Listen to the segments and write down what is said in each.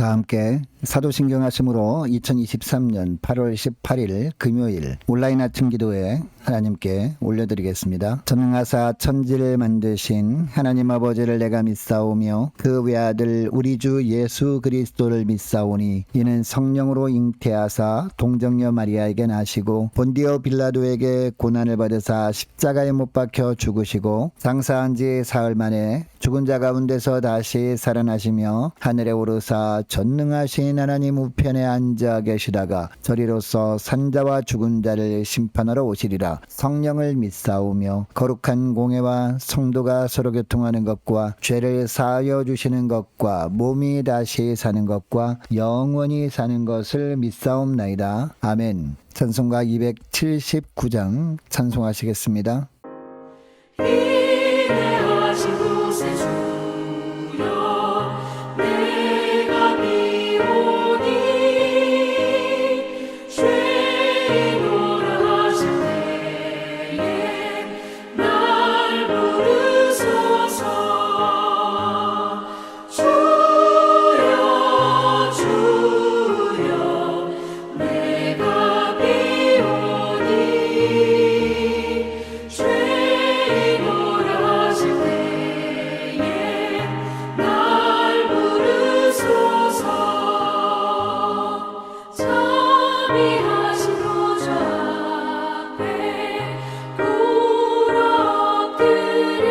다 함께 사도신경 하심으로 2023년 8월 18일 금요일 온라인 아침 기도회 하나님께 올려드리겠습니다. 전능하사 천지를 만드신 하나님 아버지를 내가 믿사오며 그 외아들 우리 주 예수 그리스도를 믿사오니 이는 성령으로 잉태하사 동정녀 마리아에게 나시고 본디오 빌라도에게 고난을 받으사 십자가에 못 박혀 죽으시고 장사한 지 사흘 만에 죽은 자 가운데서 다시 살아나시며 하늘에 오르사 전능하신 하나님 우편에 앉아 계시다가 저리로서 산자와 죽은 자를 심판하러 오시리라. 성령을 믿사오며 거룩한 공회와 성도가 서로 교통하는 것과 죄를 사하여 주시는 것과 몸이 다시 사는 것과 영원히 사는 것을 믿사옵나이다. 아멘. 찬송가 279장 찬송하시겠습니다. 인내하신 곳에 주여 내가 비오니 죄인오라 하실 때에 날 부르소서. 주여 주여 내가 비오니 죄인오라 하실 때에 날 부르소서. 자비하신 보좌 앞에 꿇어 엎드려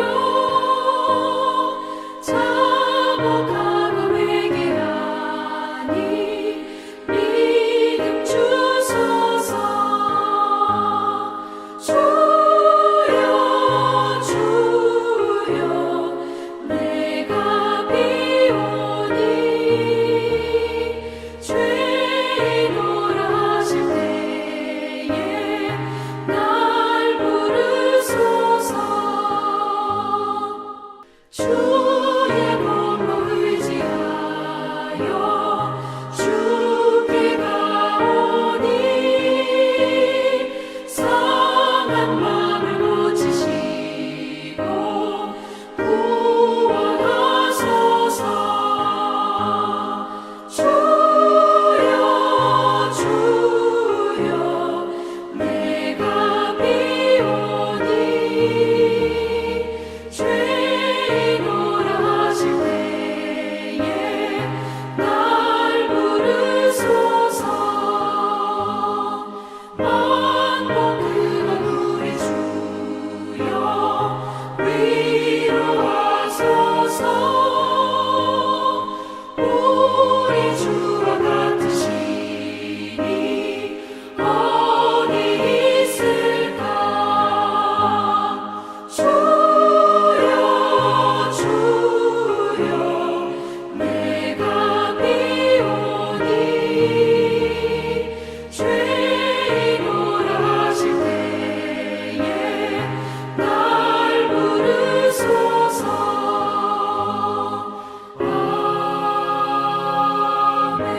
자복하고 회개하니 믿음 주소서. 주여 주여 내가 비오니 죄인오라 하실 때에 날 부르소서. 주의 공로 의지하여 주께 가오니 상한 마음을 고치시고 구원하소서. 주여 주여 내가 비오니 죄인오라 하실 때에 날 부르소서. 만복 근원 우리 주여 위로하소서. 우리 주와 같으시니 어디 있을까. 주여 주여 내가 비오니 죄인오라 하실 때에 날 부르소서. 아멘.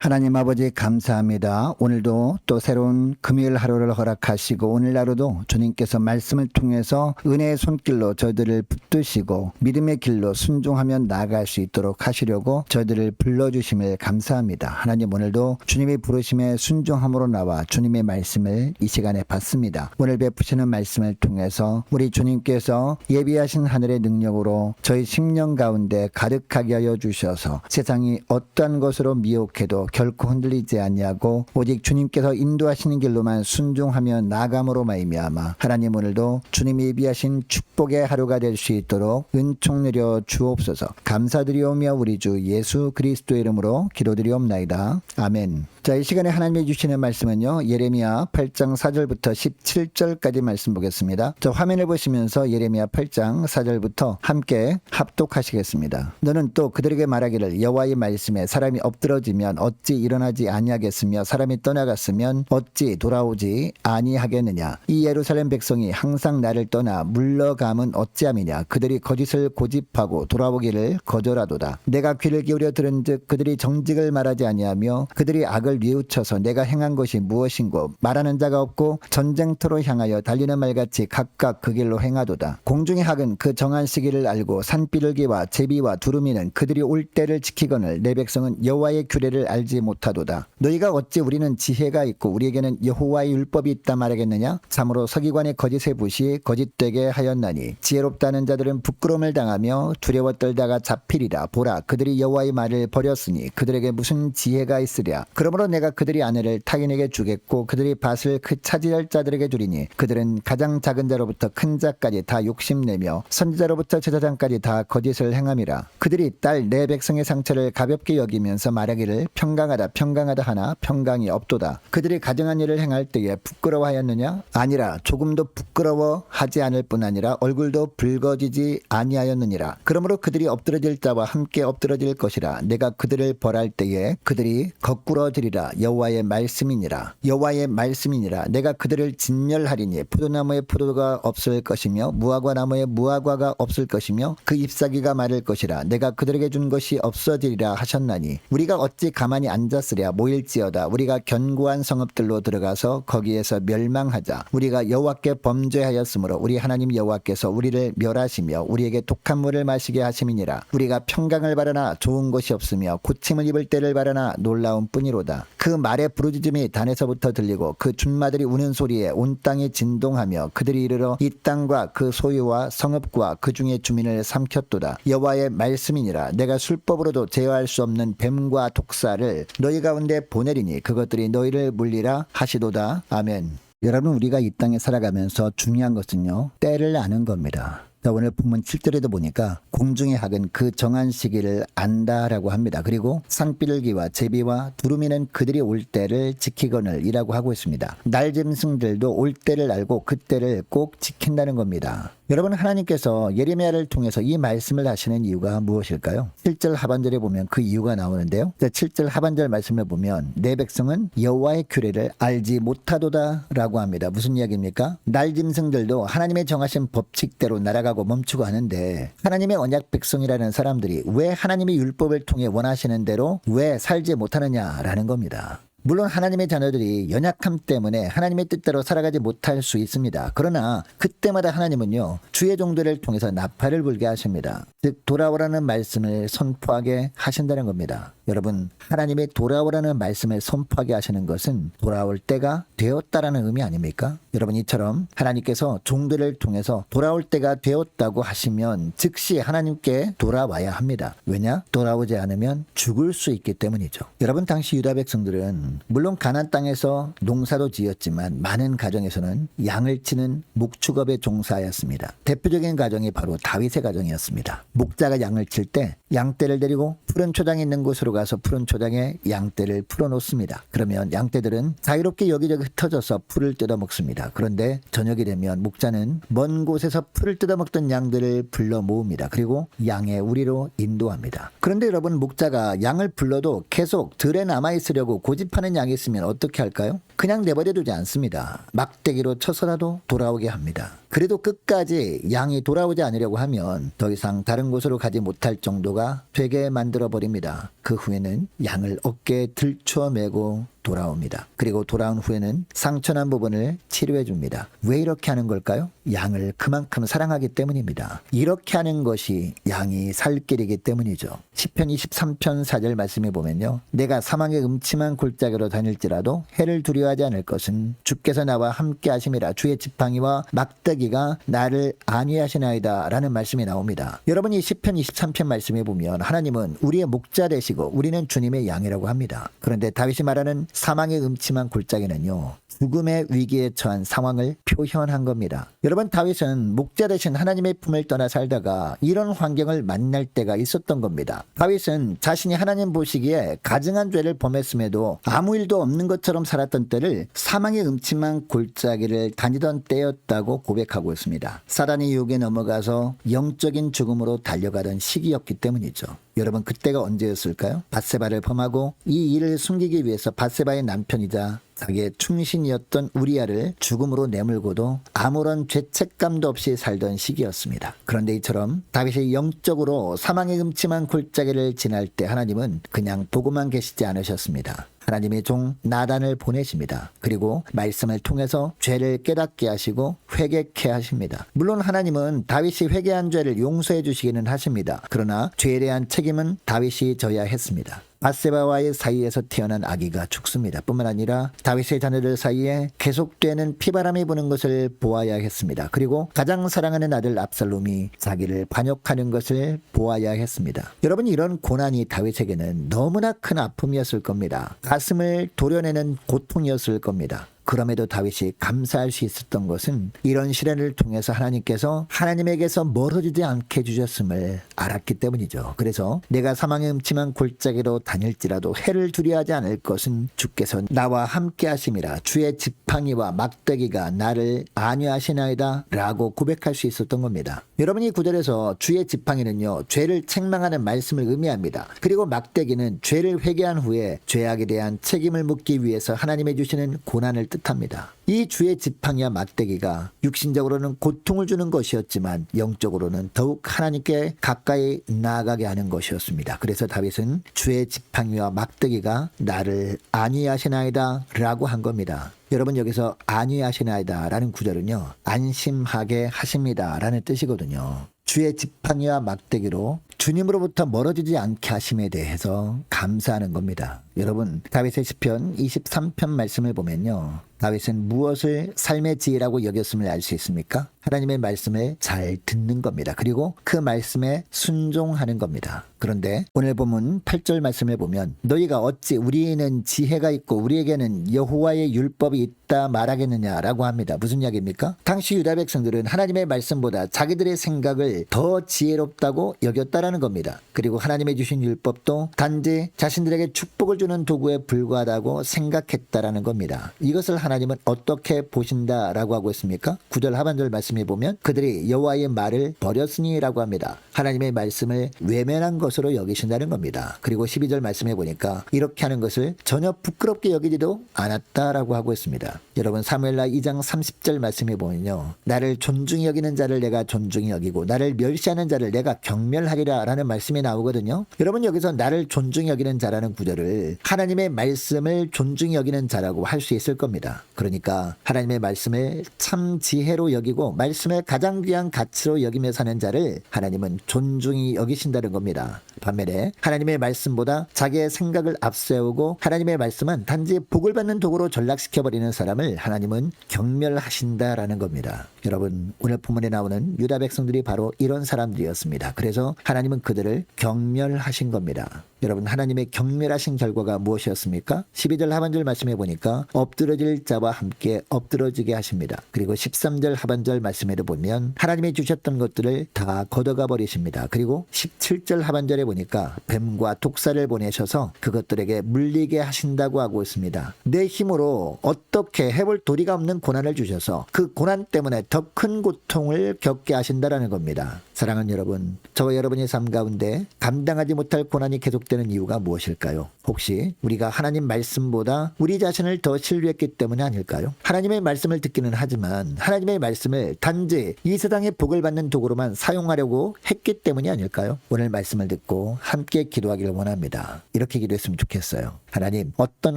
하나님 아버지 감사합니다. 오늘도 또 새로운 금요일 하루를 허락하시고 오늘 하루도 주님께서 말씀을 통해서 은혜의 손길로 저희들을 붙드시고 믿음의 길로 순종하며 나아갈 수 있도록 하시려고 저희들을 불러주심을 감사합니다. 하나님 오늘도 주님의 부르심에 순종함으로 나와 주님의 말씀을 이 시간에 받습니다. 오늘 베푸시는 말씀을 통해서 우리 주님께서 예비하신 하늘의 능력으로 저희 심령 가운데 가득하게 하여 주셔서 세상이 어떠한 것으로 미혹해도 결코 흔들리지 아니하고 오직 주님께서 인도하시는 길로만 순종하며 나아감으로 말미암아 하나님 오늘도 주님이 예비하신 축복의 하루가 될 수 있도록 은총 내려 주옵소서. 감사드리오며 우리 주 예수 그리스도의 이름으로 기도드리옵나이다. 아멘. 자, 이 시간에 하나님이 주시는 말씀은요, 예레미야 8장 4절부터 17절까지 말씀 보겠습니다. 저 화면을 보시면서 예레미야 8장 4절부터 함께 합독하시겠습니다. 너는 또 그들에게 말하기를 여호와의 말씀에 사람이 엎드러지면 어찌 일어나지 아니하겠으며 사람이 떠나갔으면 어찌 돌아오지 아니하겠느냐. 이 예루살렘 백성이 항상 나를 떠나 물러감은 어찌함이냐. 그들이 거짓을 고집하고 돌아오기를 거절하도다. 내가 귀를 기울여 들은즉 그들이 정직을 말하지 아니하며 그들이 악을 이를 뉘우쳐서 내가 행한 것이 무엇인고 말하는 자가 없고 전쟁터로 향하여 달리는 말같이 각각 그 길로 행하도다. 공중의 학은 그 정한 시기를 알고 산비둘기와 제비와 두루미는 그들이 올 때를 지키거늘 내 백성은 여호와의 규례를 알지 못하도다. 너희가 어찌 우리는 지혜가 있고 우리에게는 여호와의 율법이 있다 말하겠느냐? 참으로 서기관의 거짓의 붓이 거짓되게 하였나니 지혜롭다는 자들은 부끄러움을 당하며 두려워 떨다가 잡히리라. 보라, 그들이 여호와의 말을 버렸으니 그들에게 무슨 지혜가 있으랴. 그러므로 내가 그들이 아내를 타인에게 주겠고 그들이 밭을 그 차지할 자들에게 주리니 그들은 가장 작은 자로부터 큰 자까지 다 욕심내며 선지자로부터 제사장까지 다 거짓을 행함이라. 그들이 딸 내 백성의 상처를 가볍게 여기면서 말하기를 평강하다 평강하다 하나 평강이 없도다. 그들이 가정한 일을 행할 때에 부끄러워하였느냐? 아니라 조금도 부끄러워하지 않을 뿐 아니라 얼굴도 붉어지지 아니하였느니라. 그러므로 그들이 엎드러질 자와 함께 엎드러질 것이라. 내가 그들을 벌할 때에 그들이 거꾸러지리라. 여호와의 말씀이니라. 여호와의 말씀이니라. 내가 그들을 진멸하리니 포도나무에 포도가 없을 것이며 무화과 나무에 무화과가 없을 것이며 그 잎사귀가 마를 것이라. 내가 그들에게 준 것이 없어지리라 하셨나니 우리가 어찌 가만히 앉았으랴. 모일지어다. 우리가 견고한 성읍들로 들어가서 거기에서 멸망하자. 우리가 여호와께 범죄하였으므로 우리 하나님 여호와께서 우리를 멸하시며 우리에게 독한 물을 마시게 하심이니라. 우리가 평강을 바라나 좋은 것이 없으며 고침을 입을 때를 바라나 놀라운 뿐이로다. 그 말의 부르짖음이 단에서부터 들리고 그 준마들이 우는 소리에 온 땅이 진동하며 그들이 이르러 이 땅과 그 소유와 성읍과 그 중에 주민을 삼켰도다. 여호와의 말씀이니라. 내가 술법으로도 제어할 수 없는 뱀과 독사를 너희 가운데 보내리니 그것들이 너희를 물리라 하시도다. 아멘. 여러분, 우리가 이 땅에 살아가면서 중요한 것은요, 때를 아는 겁니다. 자, 오늘 본문 7절에도 보니까 공중의 학은 그 정한 시기를 안다라고 합니다. 그리고 산비둘기와 제비와 두루미는 그들이 올 때를 지키거늘 이라고 하고 있습니다. 날짐승들도 올 때를 알고 그 때를 꼭 지킨다는 겁니다. 여러분, 하나님께서 예레미야를 통해서 이 말씀을 하시는 이유가 무엇일까요? 7절 하반절에 보면 그 이유가 나오는데요. 7절 하반절 말씀을 보면 내 백성은 여호와의 규례를 알지 못하도다 라고 합니다. 무슨 이야기입니까? 날짐승들도 하나님의 정하신 법칙대로 날아가고 멈추고 하는데 하나님의 언약 백성이라는 사람들이 왜 하나님의 율법을 통해 원하시는 대로 왜 살지 못하느냐라는 겁니다. 물론 하나님의 자녀들이 연약함 때문에 하나님의 뜻대로 살아가지 못할 수 있습니다. 그러나 그때마다 하나님은요, 주의 종들을 통해서 나팔을 불게 하십니다. 즉 돌아오라는 말씀을 선포하게 하신다는 겁니다. 여러분, 하나님의 돌아오라는 말씀을 선포하게 하시는 것은 돌아올 때가 되었다라는 의미 아닙니까? 여러분, 이처럼 하나님께서 종들을 통해서 돌아올 때가 되었다고 하시면 즉시 하나님께 돌아와야 합니다. 왜냐? 돌아오지 않으면 죽을 수 있기 때문이죠. 여러분, 당시 유다 백성들은 물론 가나안 땅에서 농사도 지었지만 많은 가정에서는 양을 치는 목축업에 종사하였습니다. 대표적인 가정이 바로 다윗의 가정이었습니다. 목자가 양을 칠 때 양떼를 데리고 푸른 초장이 있는 곳으로 가서 푸른 초장에 양떼를 풀어놓습니다. 그러면 양떼들은 자유롭게 여기저기 흩어져서 풀을 뜯어먹습니다. 그런데 저녁이 되면 목자는 먼 곳에서 풀을 뜯어먹던 양들을 불러 모읍니다. 그리고 양의 우리로 인도합니다. 그런데 여러분, 목자가 양을 불러도 계속 들에 남아있으려고 고집하는 양이 있으면 어떻게 할까요? 그냥 내버려두지 않습니다. 막대기로 쳐서라도 돌아오게 합니다. 그래도 끝까지 양이 돌아오지 않으려고 하면 더 이상 다른 곳으로 가지 못할 정도가 되게 만들어 버립니다. 그 후에는 양을 어깨에 들쳐 메고 돌아옵니다. 그리고 돌아온 후에는 상처난 부분을 치료해 줍니다. 왜 이렇게 하는 걸까요? 양을 그만큼 사랑하기 때문입니다. 이렇게 하는 것이 양이 살 길이기 때문이죠. 시편 23편 4절 말씀에 보면요, 내가 사망의 음침한 골짜기로 다닐지라도 해를 두려워하지 않을 것은 주께서 나와 함께 하심이라. 주의 지팡이와 막대기가 나를 안위하시나이다 라는 말씀이 나옵니다. 여러분, 이 시편 23편 말씀에 보면 하나님은 우리의 목자 되시고 우리는 주님의 양이라고 합니다. 그런데 다윗이 말하는 사망의 음침한 골짜기는요, 죽음의 위기에 처한 상황을 표현한 겁니다. 여러분, 다윗은 목자 되신 하나님의 품을 떠나 살다가 이런 환경을 만날 때가 있었던 겁니다. 다윗은 자신이 하나님 보시기에 가증한 죄를 범했음에도 아무 일도 없는 것처럼 살았던 때를 사망의 음침한 골짜기를 다니던 때였다고 고백하고 있습니다. 사단의 유혹에 넘어가서 영적인 죽음으로 달려가던 시기였기 때문이죠. 여러분, 그때가 언제였을까요? 밧세바를 범하고 이 일을 숨기기 위해서 밧세바의 남편이자 자기의 충신이었던 우리아를 죽음으로 내몰고도 아무런 죄책감도 없이 살던 시기였습니다. 그런데 이처럼 다윗이 영적으로 사망의 음침한 골짜기를 지날 때 하나님은 그냥 보고만 계시지 않으셨습니다. 하나님의 종 나단을 보내십니다. 그리고 말씀을 통해서 죄를 깨닫게 하시고 회개케 하십니다. 물론 하나님은 다윗이 회개한 죄를 용서해 주시기는 하십니다. 그러나 죄에 대한 책임은 다윗이 져야 했습니다. 바세바와의 사이에서 태어난 아기가 죽습니다. 뿐만 아니라 다윗의 자녀들 사이에 계속되는 피바람이 부는 것을 보아야 했습니다. 그리고 가장 사랑하는 아들 압살롬이 자기를 반역하는 것을 보아야 했습니다. 여러분, 이런 고난이 다윗에게는 너무나 큰 아픔이었을 겁니다. 가슴을 도려내는 고통이었을 겁니다. 그럼에도 다윗이 감사할 수 있었던 것은 이런 시련을 통해서 하나님께서 하나님에게서 멀어지지 않게 해주셨음을 알았기 때문이죠. 그래서 내가 사망의 음침한 골짜기로 다닐지라도 해를 두려워하지 않을 것은 주께서 나와 함께 하심이라. 주의 지팡이와 막대기가 나를 안위하시나이다 라고 고백할 수 있었던 겁니다. 여러분, 이 구절에서 주의 지팡이는요, 죄를 책망하는 말씀을 의미합니다. 그리고 막대기는 죄를 회개한 후에 죄악에 대한 책임을 묻기 위해서 하나님이 주시는 고난을 뜻합니다. 이 주의 지팡이와 막대기가 육신적으로는 고통을 주는 것이었지만 영적으로는 더욱 하나님께 가까이 나아가게 하는 것이었습니다. 그래서 다윗은 주의 지팡이와 막대기가 나를 안위하시나이다 라고 한 겁니다. 여러분, 여기서 안위하시나이다 라는 구절은요, 안심하게 하십니다 라는 뜻이거든요. 주의 지팡이와 막대기로 주님으로부터 멀어지지 않게 하심에 대해서 감사하는 겁니다. 여러분, 다윗의 시편 23편 말씀을 보면요, 다윗은 무엇을 삶의 지혜라고 여겼음을 알 수 있습니까? 하나님의 말씀을 잘 듣는 겁니다. 그리고 그 말씀에 순종하는 겁니다. 그런데 오늘 본문 8절 말씀을 보면 너희가 어찌 우리에는 지혜가 있고 우리에게는 여호와의 율법이 있다 말하겠느냐라고 합니다. 무슨 이야기입니까? 당시 유다 백성들은 하나님의 말씀보다 자기들의 생각을 더 지혜롭다고 여겼다라는 겁니다. 그리고 하나님의 주신 율법도 단지 자신들에게 축복을 주는 도구에 불과하다고 생각했다라는 겁니다. 이것을 하나님은 어떻게 보신다라고 하고 있습니까? 9절 하반절 말씀에 보면 그들이 여호와의 말을 버렸으니라고 합니다. 하나님의 말씀을 외면한 것으로 여기신다는 겁니다. 그리고 12절 말씀에 보니까 이렇게 하는 것을 전혀 부끄럽게 여기지도 않았다라고 하고 있습니다. 여러분, 사무엘하 2장 30절 말씀에 보면요, 나를 존중히 여기는 자를 내가 존중히 여기고 나를 멸시하는 자를 내가 경멸하리라 라는 말씀이 나오거든요. 여러분, 여기서 나를 존중히 여기는 자라는 구절을 하나님의 말씀을 존중히 여기는 자라고 할 수 있을 겁니다. 그러니까 하나님의 말씀을 참 지혜로 여기고 말씀의 가장 귀한 가치로 여기며 사는 자를 하나님은 존중히 여기신다는 겁니다. 반면에 하나님의 말씀보다 자기의 생각을 앞세우고 하나님의 말씀은 단지 복을 받는 도구로 전락시켜버리는 사람을 하나님은 경멸하신다라는 겁니다. 여러분, 오늘 본문에 나오는 유다 백성들이 바로 이런 사람들이었습니다. 그래서 하나님은 그들을 경멸하신 겁니다. 여러분, 하나님의 경멸하신 결과가 무엇이었습니까? 12절 하반절 말씀해 보니까 엎드러질 자와 함께 엎드러지게 하십니다. 그리고 13절 하반절 말씀에도 보면 하나님이 주셨던 것들을 다 걷어가 버리십니다. 그리고 17절 하반절에 보니까 뱀과 독사를 보내셔서 그것들에게 물리게 하신다고 하고 있습니다. 내 힘으로 어떻게 해볼 도리가 없는 고난을 주셔서 그 고난 때문에 더 큰 고통을 겪게 하신다라는 겁니다. 사랑하는 여러분, 저와 여러분의 삶 가운데 감당하지 못할 고난이 계속되는 이유가 무엇일까요? 혹시 우리가 하나님 말씀보다 우리 자신을 더 신뢰했기 때문이 아닐까요? 하나님의 말씀을 듣기는 하지만 하나님의 말씀을 단지 이 세상의 복을 받는 도구로만 사용하려고 했기 때문이 아닐까요? 오늘 말씀을 듣고 함께 기도하기를 원합니다. 이렇게 기도했으면 좋겠어요. 하나님, 어떤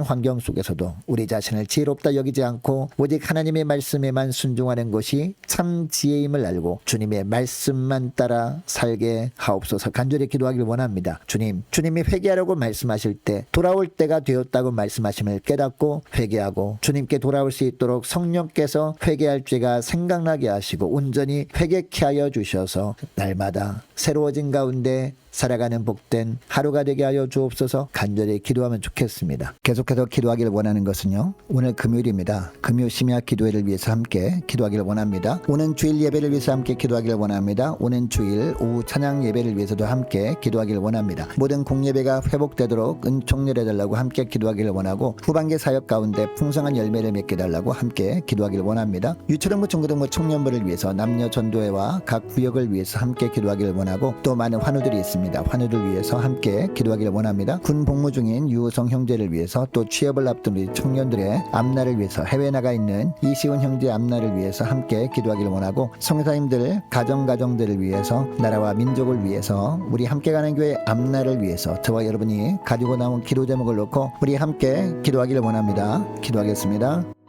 환경 속에서도 우리 자신을 지혜롭다 여기지 않고 오직 하나님의 말씀에만 순종하는 것이 참 지혜임을 알고 주님의 말씀만 따라 살게 하옵소서. 간절히 기도하기를 원합니다. 주님, 주님이 회개하라고 말씀하실 때 돌아올 때가 되었다고 말씀하심을 깨닫고 회개하고 주님께 돌아올 수 있도록 성령께서 회개할 죄가 생각나게 하시고 온전히 회개케 하여 주셔서 날마다 새로워진 가운데 살아가는 복된 하루가 되게 하여 주옵소서. 간절히 기도하면 좋겠습니다. 계속해서 기도하기를 원하는 것은요, 오늘 금요일입니다. 금요 심야 기도회를 위해서 함께 기도하기를 원합니다. 오는 주일 예배를 위해서 함께 기도하기를 원합니다. 오는 주일 오후 찬양 예배를 위해서도 함께 기도하기를 원합니다. 모든 공예배가 회복되도록 은총을 해달라고 함께 기도하기를 원하고 후반기 사역 가운데 풍성한 열매를 맺게 해달라고 함께 기도하기를 원합니다. 유초등부 중고등부 청년부를 위해서 남녀 전도회와 각 구역을 위해서 함께 기도하기를 원하고 또 많은 환우들이 있습니다. 있습니다. 환우를 위해서 함께 기도하기를 원합니다. 군 복무 중인 유우성 형제를 위해서, 또 취업을 앞둔 우리 청년들의 앞날을 위해서, 해외 나가 있는 이시훈 형제 앞날을 위해서 함께 기도하기를 원하고, 성사님들 가정들을 위해서, 나라와 민족을 위해서, 우리 함께 가는 교회 앞날을 위해서 저와 여러분이 가지고 나온 기도 제목을 놓고 우리 함께 기도하기를 원합니다. 기도하겠습니다.